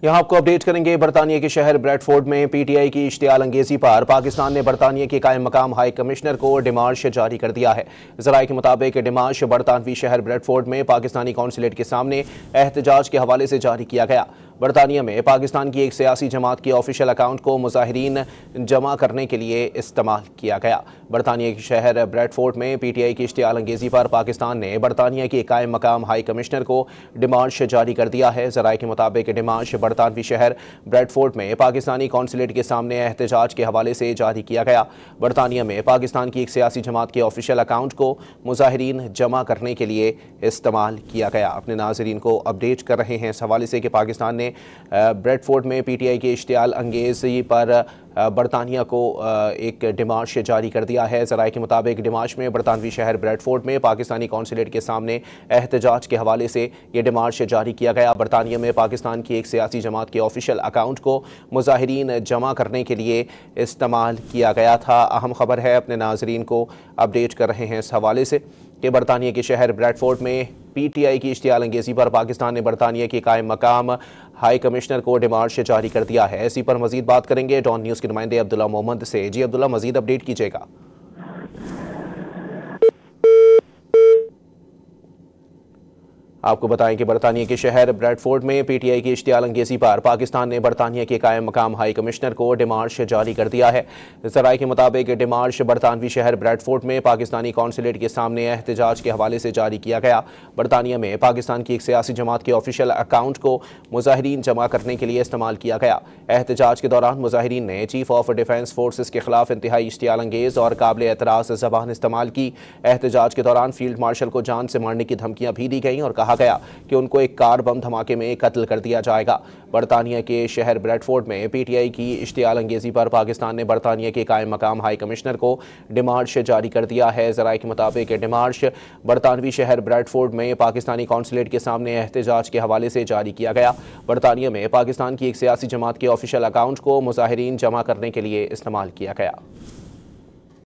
यहाँ आपको अपडेट करेंगे। बरतानिया के शहर ब्रेडफोर्ड में पीटीआई की इश्तियाल अंगेजी पर पाकिस्तान ने बरतानिया के कायम मकाम हाई कमिश्नर को डिमार्श जारी कर दिया है। जराये के मुताबिक डिमार्श बरतानवी शहर ब्रेडफोर्ड में पाकिस्तानी कौंसलेट के सामने एहतजाज के हवाले से जारी किया गया। बरतानिया में पाकिस्तान की एक सियासी जमात के ऑफिशियल अकाउंट को मुजाहिरीन जमा करने के लिए इस्तेमाल किया गया। बरतानिया के शहर ब्रेडफोर्ड में पीटीआई की इश्तियाल अंगेजी पर पाकिस्तान ने बरतानिया के कायम मकाम हाई कमिश्नर को डिमार्श जारी कर दिया है। जराये के मुताबिक डिमार्श बरतानवी शहर ब्रेडफोर्ड में पाकिस्तानी कौंसलेट के सामने एहतजाज के हवाले से जारी किया गया। बरतानिया में पाकिस्तान की एक सियासी जमात के ऑफिशियल अकाउंट को मुजाहिरीन जमा करने के लिए इस्तेमाल किया गया। अपने नाजरीन को अपडेट कर रहे हैं इस हवाले से कि पाकिस्तान ने ब्रेडफोर्ड में पीटीआई के इश्तियाल अंगेजी पर बरतानिया को एक डिमार्श जारी कर दिया है। ज़राए के मुताबिक डिमार्श में बरतानवी शहर ब्रेडफोर्ड में पाकिस्तानी कौंसलेट के सामने एहतजाज के हवाले से ये डिमार्श जारी किया गया। बरतानिया में पाकिस्तान की एक सियासी जमात के ऑफिशियल अकाउंट को मुजाहिरीन जमा करने के लिए इस्तेमाल किया गया था। अहम खबर है, अपने नाजरीन को अपडेट कर रहे हैं इस हवाले से कि बरतानिया के शहर ब्रेडफोर्ड में पीटीआई की इश्तियाल अंगेजी पर पाकिस्तान ने बरतानिया के कायम मकाम हाई कमिश्नर को डिमार्श जारी कर दिया है। इसी पर मजीद बात करेंगे डॉन न्यूज़ के नुमाइंदे अब्दुल्ला मोहम्मद से। जी अब्दुल्ला, मजीद अपडेट कीजिएगा। आपको बताएं कि बरतानिया के शहर ब्रेडफोर्ड में पीटीआई की इश्तियाल अंगेजी पर पाकिस्तान ने बरतानिया के कायम मकाम हाई कमिश्नर को डिमार्श जारी कर दिया है। ज़राए के मुताबिक डिमार्श बरतानवी शहर ब्रेडफोर्ड में पाकिस्तानी कौंसलेट के सामने एहतजाज के हवाले से जारी किया गया। बरतानिया में पाकिस्तान की एक सियासी जमात के ऑफिशियल अकाउंट को मुजाहिरीन जमा करने के लिए इस्तेमाल किया गया। एहतजाज के दौरान मुजाहिरीन ने चीफ ऑफ डिफेंस फोर्सेस के खिलाफ इंतहाई इश्तियाल अंगेज और काबिल एतराज़ ज़बान इस्तेमाल की। एहतजाज के दौरान फील्ड मार्शल को जान से मारने की धमकियां भी दी गईं और कहा गया कि उनको एक कार बम धमाके में कत्ल कर दिया जाएगा। बरतानिया के शहर ब्रेडफोर्ड में पीटीआई की इश्तियाल अंगेजी पर पाकिस्तान ने बरतानिया के कायम मकाम हाई कमिश्नर को डिमार्श जारी कर दिया है। ज़राए के मुताबिक डिमार्श बरतानवी शहर ब्रेडफोर्ड में पाकिस्तानी कौंसलेट के सामने एहतजाज के हवाले से जारी किया गया। बरतानिया में पाकिस्तान की एक सियासी जमात के ऑफिशियल अकाउंट को मुजाहिरीन जमा करने के लिए इस्तेमाल किया गया।